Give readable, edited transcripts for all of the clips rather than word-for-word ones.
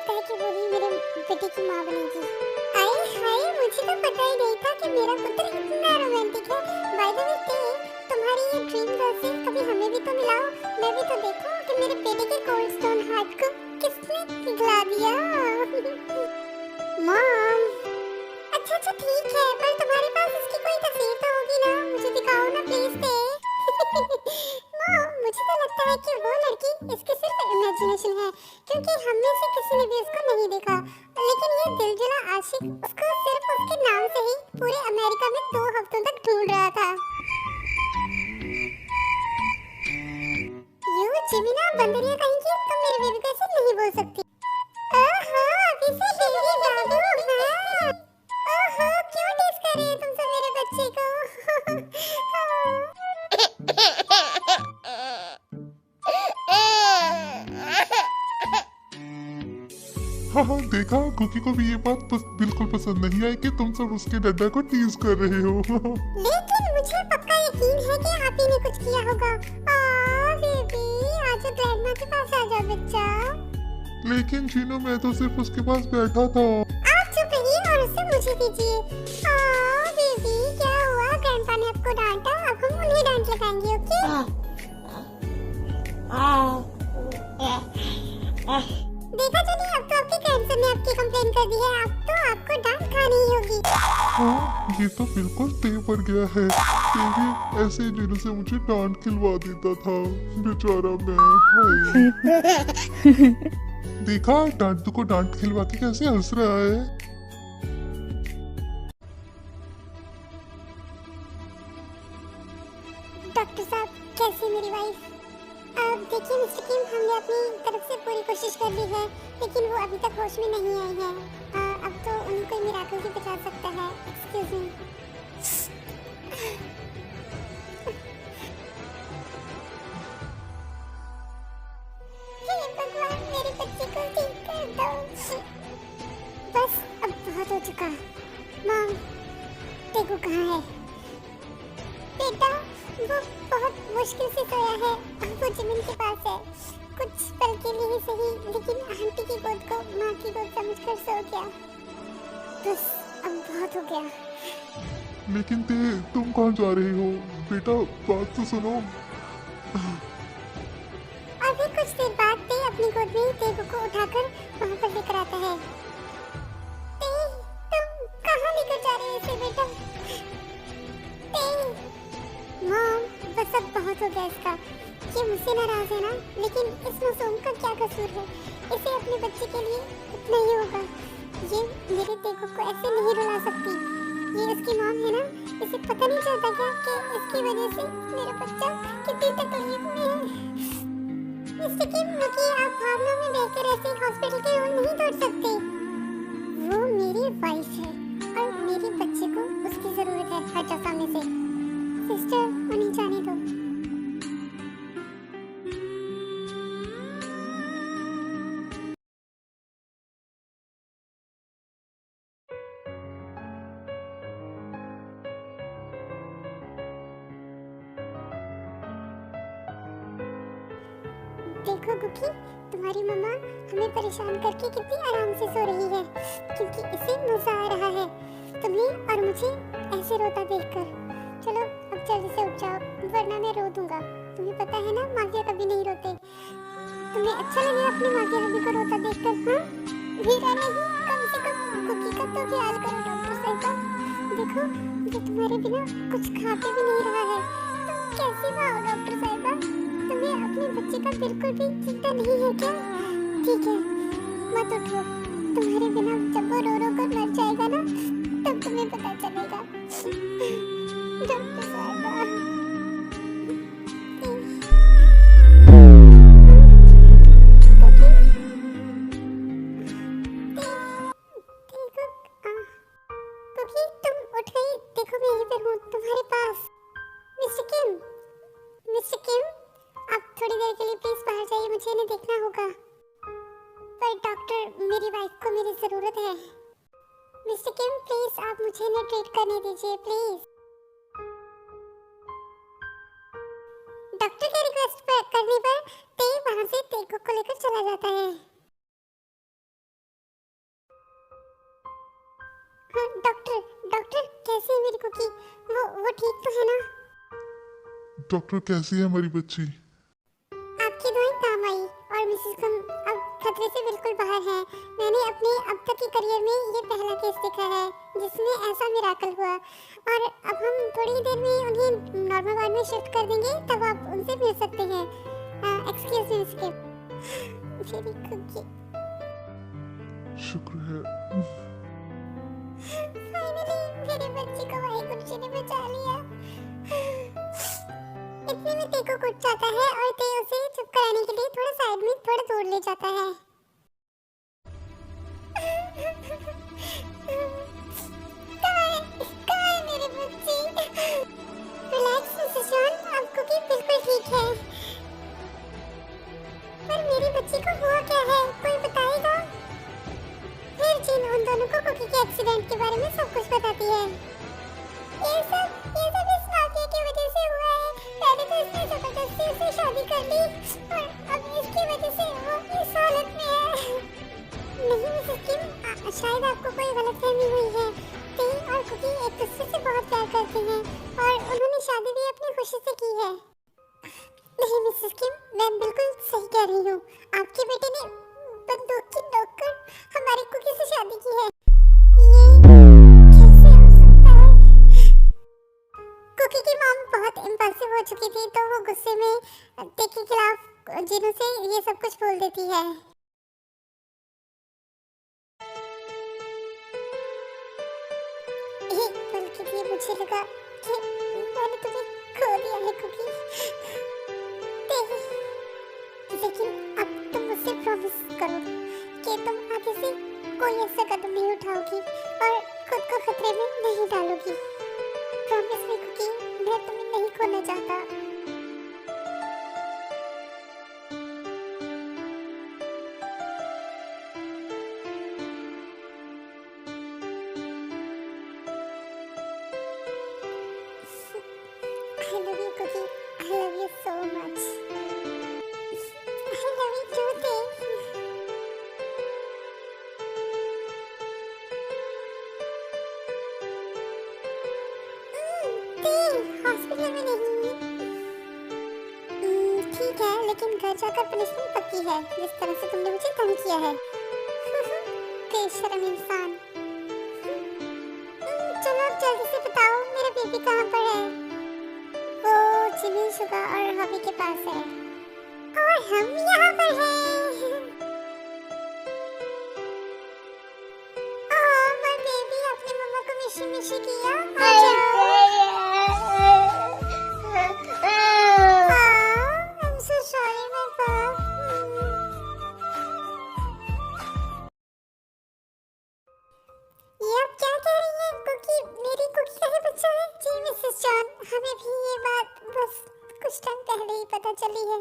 लगता है कि वो ही मेरे बेटे की माँ बनेगी। आए हाय, मुझे तो पता ही नहीं था कि मेरा पुत्र इतना रोमांटिक है। बाय द वे तुम्हारी ये ड्रीम गर्ल कभी हमें भी तो मिलाओ, मैं भी तो देखूं कि मेरे बेटे के कोल्ड स्टोन हार्ट को किसने पिघला दिया। मॉम, अच्छा अच्छा ठीक है, पर तुम्हारे पास इसकी कोई तस्वीर तो होगी ना, मुझे दिखाओ ना प्लीज थे। मॉम, मुझे तो लगता है कि वो लड़की इसकी सिर्फ इमेजिनेशन है, क्योंकि हम में से किसी ने भी उसको नहीं देखा। लेकिन ये दिलजला आशिक उसको सिर्फ उसके नाम से ही पूरे अमेरिका में 2 हफ्तों तक ढूंढ रहा था। यू जिमिना बंदरिया कहीं की, तुम मेरे बेबी को ऐसे नहीं बोल सकती। ओहो, अभी से बेबी बाबू, हाँ। ओहो, क्यों टीज कर रहे हो तुम सब मेरे बच्चे को? हाँ हाँ, देखा, कुकी को भी ये बात बिल्कुल पसंद नहीं आई कि तुम सब उसके डड्डा को टीज कर रहे हो। लेकिन मुझे पक्का यकीन है कि आप ही ने कुछ किया होगा। बेबी, आजा ग्रैंडमा के पास आजा बच्चा। लेकिन चीनू, मैं तो सिर्फ उसके पास बैठा था। आप चुप रहिए और उसे मुझे दीजिए। बेबी, क्या हुआ? ग्रैंडपा ने आपको डांटा, अब हम उन्हें डांट लगाएंगे, ओके? देखा चलिए, अब तो आपके ग्रैंडसन ने आपकी कंप्लेन कर दी है, अब तो आपको डांट खानी ही होगी। हाँ, ये तो बिल्कुल तय पर गया है। ये भी ऐसे ही चीनू से मुझे डांट खिलवा देता था, बेचारा मैं। हाय। देखा, डांटू को डांट खिलवा के कैसे हंस रहा है। डॉक्टर साहब, कैसी मेरी वाइफ? अब देखिए मिस्टर किम, हमने अपनी तरफ से पूरी कोशिश कर ली है, लेकिन वो अभी तक होश में नहीं आई है। अब तो उन्हें कोई मिराकल ही बचा सकता है। Excuse me. हे भगवान, मेरे बच्चे को ठीक कर दो। बस, अब बहुत हो चुका। मॉम, टेगो कहाँ है? बेटा, वो बहुत मुश्किल से सोया है, वो जिमिन के पास है। कुछ पल के लिए ही सही, लेकिन आंटी की गोद को माँ की गोद समझकर सो गया। बस, अब बहुत हो गया। लेकिन तुम कहाँ जा रही हो? बेटा, बात तो सुनो। अभी कुछ देर बाद ते अपनी गोद में ही तेगो को उठाकर वहाँ पर लेकर आता है। ते, तुम कहाँ लेकर जा रहे हो इसे बेटा? ते, मॉम, बस अब बहुत हो गया इसका। ये मुझसे नाराज है ना, लेकिन इस मासूम का क्या कसूर है? इसे अपने बच्चे के लिए इतना ही होगा। ये मेरे तेगो को ऐसे नहीं रुला सकती। ये इसकी मॉम है ना, इसे पता नहीं चलता क्या कि इसकी वजह से मेरा बच्चा कितनी तकलीफ में है। मिस्टर किम, रुकिए, आप भावना में बहकर ऐसे हॉस्पिटल के रोल नहीं तोड़ सकते। वो मेरी वाइफ है और मेरे बच्चे को उसकी जरूरत है हर जगह में से। सिस्टर, उन्हें जाने दो। देखो कुकी, तुम्हारी मम्मा हमें परेशान करके कितनी आराम से सो रही है, क्योंकि इसे मजा आ रहा है तुम्हें और मुझे ऐसे रोता देखकर। चलो अब जल्दी से उठ जाओ, वरना मैं रो दूंगा। तुम्हें पता है ना, मागिया कभी नहीं रोते। तुम्हें अच्छा लगे अपनी मागिया हबी को रोता देखकर? हाँ, वीरा नहीं, कम से कम कुकी का तो ख्याल करो डॉक्टर साहिबा। देखो, ये तुम्हारे बिना कुछ खा के भी नहीं रहा है। तुम कैसी माँ हो डॉक्टर साहिबा? तुम्हें अपने बच्चे का बिल्कुल भी चिंता नहीं है क्या? ठीक है, मत उठो। तुम्हारे बिना जब वो रो रो कर मर जाएगा ना, तब तुम्हें पता चलेगा। डॉक्टर साहिबा। कुकी, तुम उठ गई? देखो, मैं यहीं पर हूँ तुम्हारे पास। मिस्टर किम, मिस्टर किम, आप थोड़ी देर के लिए प्लीज बाहर जाइए, मुझे इन्हें देखना होगा। पर डॉक्टर, मेरी वाइफ को मेरी जरूरत है। मिस्टर किम, प्लीज आप मुझे इन्हें ट्रीट करने दीजिए, प्लीज। डॉक्टर की रिक्वेस्ट करने पर ते वहां से तेगो को लेकर चला जाता है। हाँ डॉक्टर, डॉक्टर कैसे है मेरी कुकी? वो ठीक तो है ना? डॉक्टर कैसी है हमारी बच्ची? आपकी दवाई काम आई और मिसेस कम अब खतरे से बिल्कुल बाहर है। मैंने अपने अब तक के करियर में ये पहला केस देखा है जिसमें ऐसा मिराकल हुआ। और अब हम थोड़ी ही देर में उन्हें नॉर्मल वार्ड में शिफ्ट कर देंगे, तब आप उनसे मिल सकते हैं। एक्सक्यूज मी इसके मेरी कुकी। शुक्र है। फाइनली मेरे बच्चे को वाहिगुरु जी ने बचा लिया। इतने में ते को कुछ जाता है और ते उसे चुप कराने के लिए थोड़ा साइड में थोड़ा दूर ले जाता है। कहाँ है मेरे बच्चे? रिलैक्स मिसेस जॉन, अब कुकी बिल्कुल ठीक है। पर मेरी बच्ची को हुआ क्या है, कोई बताएगा? फिर जिन उन दोनों को कुकी के एक्सीडेंट के बारे में सब कुछ बताती है। ये सब इस वाक़ये की वजह से हुआ है। पहले तो इसने जबरदस्ती उससे शादी कर ली और अब इसकी वजह से वो इस हालत में है। नहीं मिसेस किम, शायद आपको कोई गलतफहमी हुई है। ते और कुकी एक दूसरे से बहुत प्यार करते हैं और उन्होंने शादी भी अपनी खुशी से की है। नहीं मिसेस किम, मैं बिल्कुल सही कह रही हूँ। आपके बेटे ने बंदूक की नोक कर हमारी कुकी से शादी की है। ये कैसे हो सकता है? कुकी की मॉम बहुत इम्पल्सिव हो चुकी थी, तो वो गुस्से में ते के खिलाफ जिनू से ये सब कुछ बोल देती है। एक पल के लिए मुझे लगा कि मैंने तुम्हें खो दिया है कुकी। लेकिन अब तुम मुझसे प्रॉमिस करो कि तुम आगे से कोई ऐसा कदम नहीं उठाओगी और खुद को खतरे में नहीं डालोगी। प्रॉमिस मी कुकी, मैं तुम्हें नहीं खोना चाहता। I love you Cookie, I love you so much. I love you too Te. ते हॉस्पिटल में नहीं। ठीक है, लेकिन घर जाकर पनिशमेंट पक्की है, जिस तरह से तुमने मुझे तंग किया है। बेशर्म इंसान। चलो अब जल्दी से बताओ मेरा बेबी कहाँ पर है? वो जिमी, शुगा और हबी के पास है और हम यहाँ पर हैं। ओह माय बेबी, अपनी मम्मा को मिशी मिशी किया। आ जाओ। I'm so sorry my pop. ये आप क्या कह रही हैं? कुकी, मेरी कुकी का ही बच्चा है? जी मिसेस जॉन, हमें भी ये बात बस कुछ टाइम पहले ही पता चली है।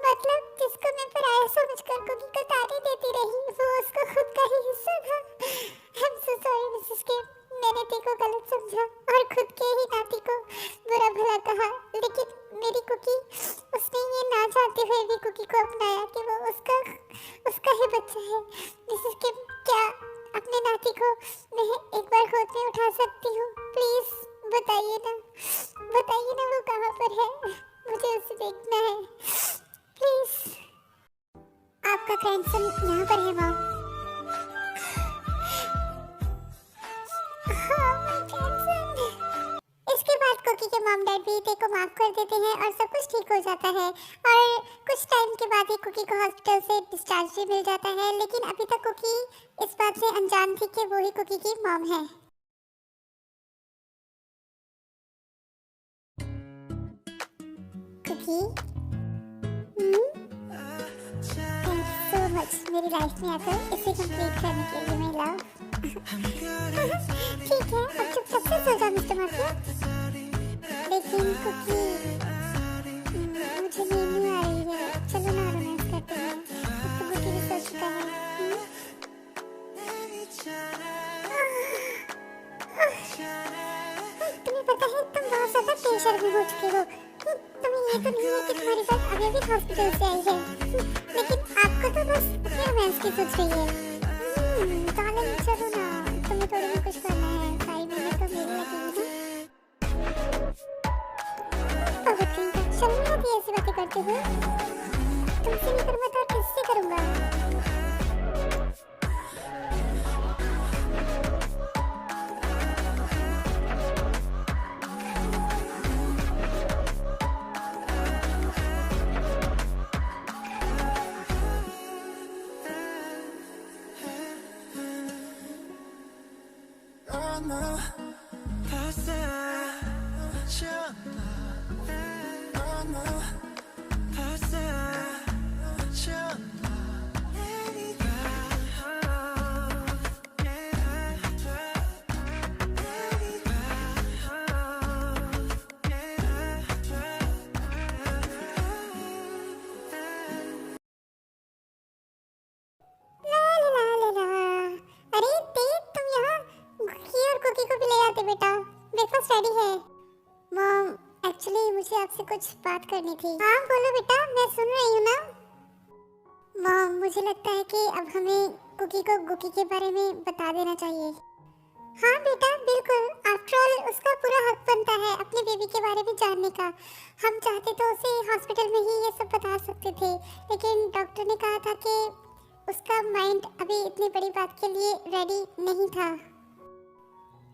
मतलब जिसको मैं पराया समझकर कुकी को ताने देती रही, वो उसको खुद का ही हिस्सा था। I'm so sorry मिसेस किम, मैंने ते को गलत समझा और खुद के ही नाती को बुरा भला कहा। लेकिन मेरी कुकी, उसने ये ना चाहते हुए भी कुकी को अपनाया कि वो उसका ही बच्चा है। मिसेस किम, क्या अपने नाती को मैं एक बार गोद में उठा सकती हूँ? प्लीज बताइए ना वो कहाँ पर है, मुझे उसे देखना है प्लीज। आपका ग्रैंडसन यहाँ पर है मॉम। हाँ, my grandson। इसके बाद कुकी के मॉम डैड भी ते को माफ कर देते हैं और सब कुछ ठीक हो जाता है। और कुछ टाइम के बाद ही कुकी को हॉस्पिटल से डिस्चार्ज भी मिल जाता है। लेकिन अभी तक कुकी इस बात से अनजान थी कि वो ही कुकी की मॉम है। Cookie, thank you so much मेरी लाइफ में आकर इसे कंप्लीट करने के लिए। मैं लव। ठीक है, अब चुपचाप से सो जा मिस्टर मार्को। लेकिन कुकी, मुझे नींद नहीं आ रही है, चलो ना रोमांस करते हैं। अब तो कुकी भी सो चुका है। तुम्हें पता है तुम बहुत ज्यादा प्रेशर में हो चुके हो। तुम्हें ये तो नहीं है कि तुम्हारी बात अभी अभी हॉस्पिटल से आई है, लेकिन आपको तो बस रोमांस की सोच रही है। डार्लिंग चलो ना, तुम थोड़ी ना कुछ करना है, सारी मेहनत तो मेरी लगेगी ना। बहुत कहीं का शर्म नहीं आती ऐसी बातें करते हुए। तुमसे नहीं करूँगा तो और किससे करूँगा? मुझे आपसे कुछ बात करनी थी। हाँ बोलो बेटा, मैं सुन रही हूँ ना। मॉम, मुझे लगता है कि अब हमें कुकी को गुकी के बारे में बता देना चाहिए। हाँ बेटा, बिल्कुल। आफ्टर ऑल उसका पूरा हक बनता है अपने बेबी के बारे में जानने का। हम चाहते तो उसे हॉस्पिटल में ही ये सब बता सकते थे, लेकिन डॉक्टर ने कहा था कि उसका माइंड अभी इतनी बड़ी बात के लिए रेडी नहीं था।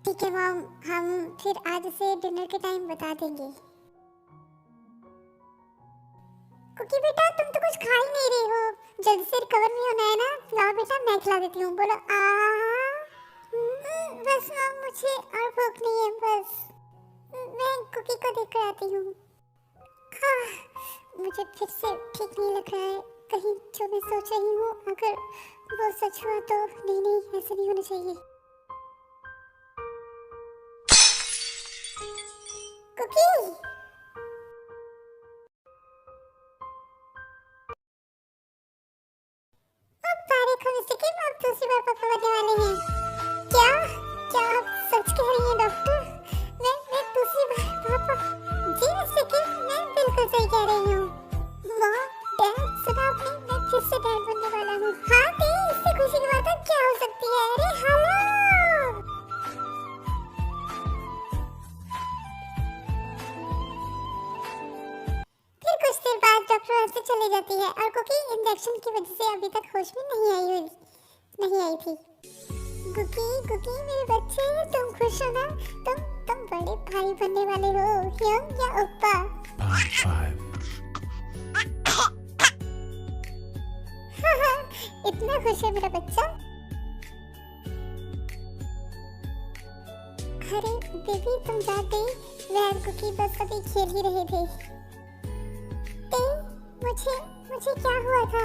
ठीक है मॉम, हम फिर आज उसे डिनर के टाइम बता देंगे। कुकी बेटा, तुम तो कुछ खा ही नहीं रही हो। जल्दी से रिकवर नहीं होना है ना? लाओ बेटा, मैं खिला देती हूँ। बोलो बस मॉम, मुझे और भूख नहीं है। बस मैं कुकी को देख कर आती हूँ। मुझे फिर से ठीक नहीं लग रहा है। कहीं जो मैं सोच रही हूँ अगर वो सच हुआ तो नहीं, ऐसा नहीं होना चाहिए। कुकी, आप दूसरी बार पापा बनने वाले हैं। क्या क्या आप सच कह रही हैं डॉक्टर? मैं दूसरी बार पापा? जी वैसे कि मैं बिल्कुल सही कह रही हूँ। मॉम, डैड, सुना आपने? मैं फिर से डैड बनने वाला हूँ। हाँ दी, इससे खुशी की बात क्या हो सकती है? अरे हेलो। फिर कुछ देर बाद डॉक्टर वहाँ से चली जाती है और कुकी इंजेक्शन की वजह से अभी तक होश में नहीं आई थी। गुकी मेरे बच्चे, तुम खुश हो ना? तुम बड़े भाई बनने वाले हो, यंग या ओप्पा? 5 इतना खुश है मेरा बच्चा? अरे बेबी, तुम जाते मैं और कुकी बस अभी खेल ही रहे थे। मुझे क्या हुआ था?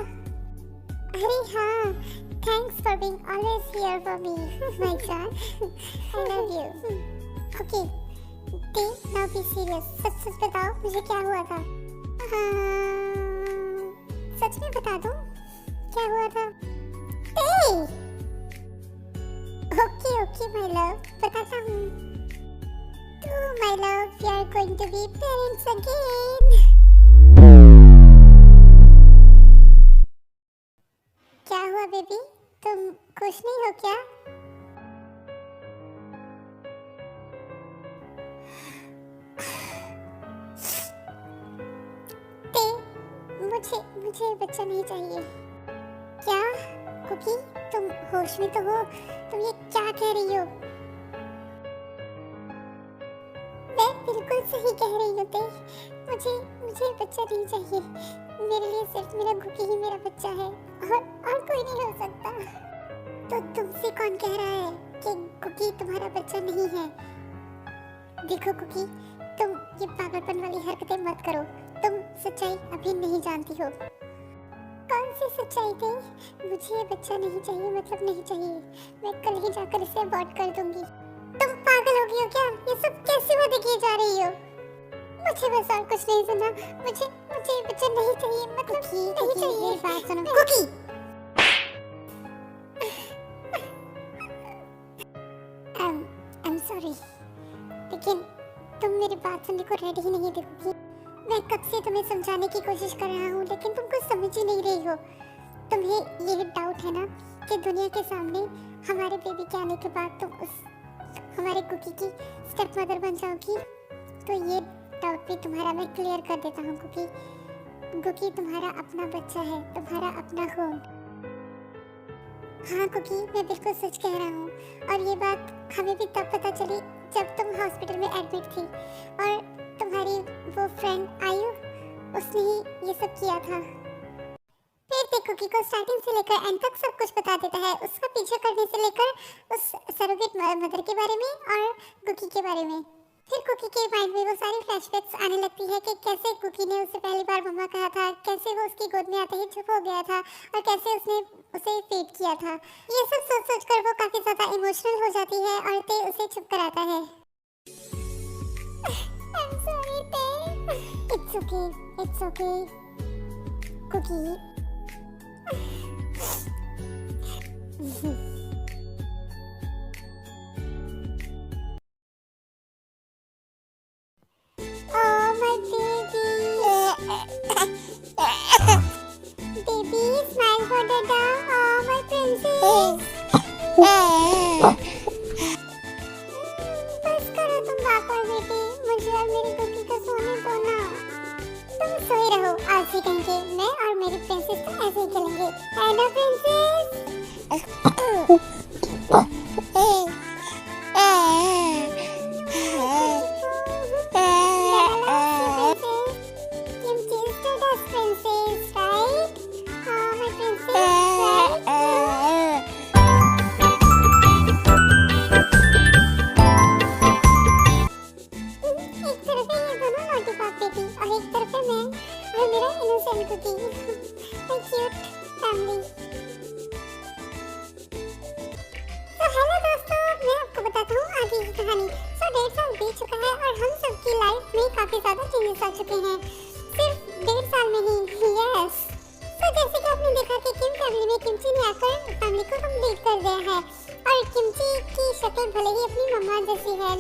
अरे हाँ, thanks for being always here for me, my son. I love you. Okay, now be serious. सच बताओ, मुझे क्या हुआ था? सच में बता दो, क्या हुआ था? Okay, my love, बताता हूँ। तो my love, we are going to be parents again. क्या हुआ बेबी, तुम खुश नहीं हो क्या? मुझे बच्चा नहीं चाहिए। क्या कुकी, तुम होश में तो हो? तुम ये क्या कह रही हो? मैं बिल्कुल सही कह रही हूँ ते। मुझे बच्चा नहीं चाहिए। मेरे लिए सिर्फ मेरा कुकी ही मेरा बच्चा है और कोई नहीं हो सकता। तो तुमसे कौन कह रहा है कि कुकी तुम्हारा बच्चा नहीं है? देखो कुकी, तुम ये पागलपन वाली हरकतें मत करो। तुम सच्चाई अभी नहीं जानती हो। कौन सी सच्चाई थी? मुझे ये बच्चा नहीं चाहिए, मतलब नहीं चाहिए। मैं कल ही जाकर इसे अबॉर्ट कर दूंगी। तुम पागल हो गई हो क्या? ये सब कैसी बातें की जा रही हो? मुझे बस और कुछ नहीं सुना। मुझे ये बच्चा नहीं चाहिए, मतलब नहीं चाहिए। बात सुनो कुकी। I'm sorry, लेकिन तुम मेरी बात सुनने को रेडी ही नहीं दिखोगी। मैं कब से तुम्हें समझाने की कोशिश कर रहा हूँ, लेकिन तुम कुछ समझ ही नहीं रही हो। तुम्हें ये डाउट है ना कि दुनिया के सामने हमारे बेबी के आने के बाद तुम उस हमारे कुकी की स्टेप मदर बन जाओगी, तो ये डाउट भी तुम्हारा मैं क्लियर कर देता हूँ कुकी। कुकी तुम्हारा अपना बच्चा है, तुम्हारा अपना होम। हाँ कुकी, मैं बिल्कुल सच कह रहा हूँ। और ये बात हमें भी तब पता चली जब तुम हॉस्पिटल में एडमिट थी और तुम्हारी वो फ्रेंड आयु, उसने ही ये सब किया था। फिर भी कुकी को स्टार्टिंग से लेकर एंड तक सब कुछ बता देता है, उसका पीछा करने से लेकर उस सरोगेट मदर के बारे में और कुकी के बारे में। फिर कुकी के माइंड में वो सारी फ्लैशबैक्स आने लगती है कि कैसे कुकी ने उसे पहली बार मम्मा कहा था, कैसे वो उसकी गोद में आते ही चुप हो गया था और कैसे उसने उसे फीड किया था। ये सब सोच सोच कर वो काफी ज्यादा इमोशनल हो जाती है और ते उसे चुप कराता है। I'm sorry, ते। It's okay, it's okay, Cookie. Oh my baby, baby smile for dada. Oh my princess. बस करो तुम पापा बेटी, मुझे और मेरी कुकी को सोने दो ना। तुम सोए रहो, आज ही कहेंगे मैं और मेरी प्रिंसेस तो ऐसे ही खेलेंगे, है ना प्रिंसेस?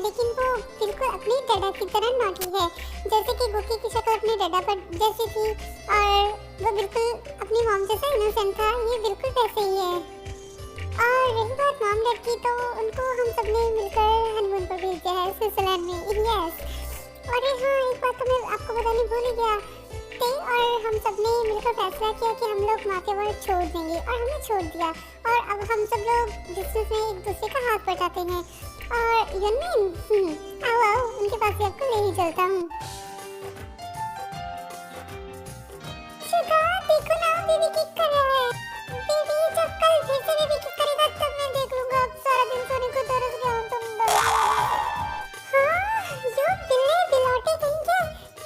लेकिन वो बिल्कुल अपनी डैडा की तरह नॉटी है, जैसे कि गुकी की शक्ल अपने डैडा पर जैसी थी और वो बिल्कुल अपनी मॉम जैसा इनोसेंट था, ये बिल्कुल वैसे ही है। और रही बात मॉम डैड की, तो उनको हम सब ने मिलकर हनीमून पर भेज दिया है स्विट्जरलैंड में। यस, और हाँ एक बात तो मैं आपको बताने भूल ही गया थे, और हम सब ने मिलकर फैसला किया कि हम लोग माफिया वर्ल्ड छोड़ देंगे और हमने छोड़ दिया, और अब हम सब लोग बिजनेस में एक दूसरे का हाथ बटाते हैं। और यनमीन आओ आओ, उनके पास भी आपको ले ही चलता हूँ। शुगा देखो ना, बेबी किक कर रहा है। बेबी जब कल फिर से बेबी किक करेगा तब मैं देख लूंगा। अब सारा दिन सोने को तरस गया हूँ तुम दोनों। हाँ यो बिल्ले बिलौटे कहेंगे,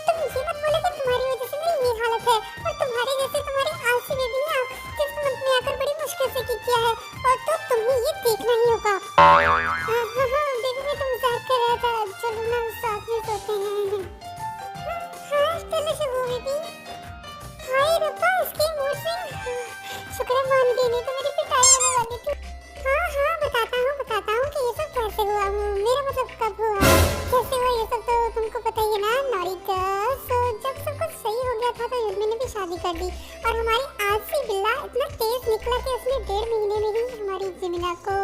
तुम ये मत बोलो कि तुम्हारी वजह से मेरी ये हालत है, और तुम्हारे जैसे तुम्हारे आलसी बेबी ने किस मंथ में आकर बड़ी मुश्किल से किक किया है, और तो तुम्हें ये देखना ही होगा। बेबी मैं तो मजाक कर रहा था, चलो ना साथ में सोते हैं। हाँ चलो शुभ बेबी। हाय रब्बा, इसके मूड में शुक्र है मान गई, नहीं तो मेरी पिटाई होने वाली थी। हाँ बताता हूँ कि ये सब कैसे हुआ, मेरा मतलब कब हुआ, कैसे हुआ ये सब तो तुमको पता ही है ना नॉरी गर्ल। सो जब सब कुछ सही हो गया था तो युद्ध ने भी शादी कर दी, और हमारी आलसी बिल्ला इतना तेज निकला कि उसने 1.5 महीने में ही हमारी जिमिना को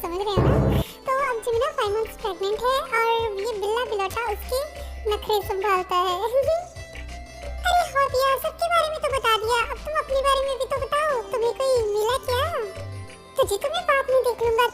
समझ रहे हो ना, तो अब जिमिना 5 मंथ्स प्रेग्नेंट है, और ये बिल्ला बिलौटा उसके नखरे संभालता है। अरे हो दिया, सबके बारे में तो बता दिया, अब तुम अपने बारे में भी तो बताओ, तुम्हें कोई मिला क्या? तुझे तो मैं बाद में देख लूंगा,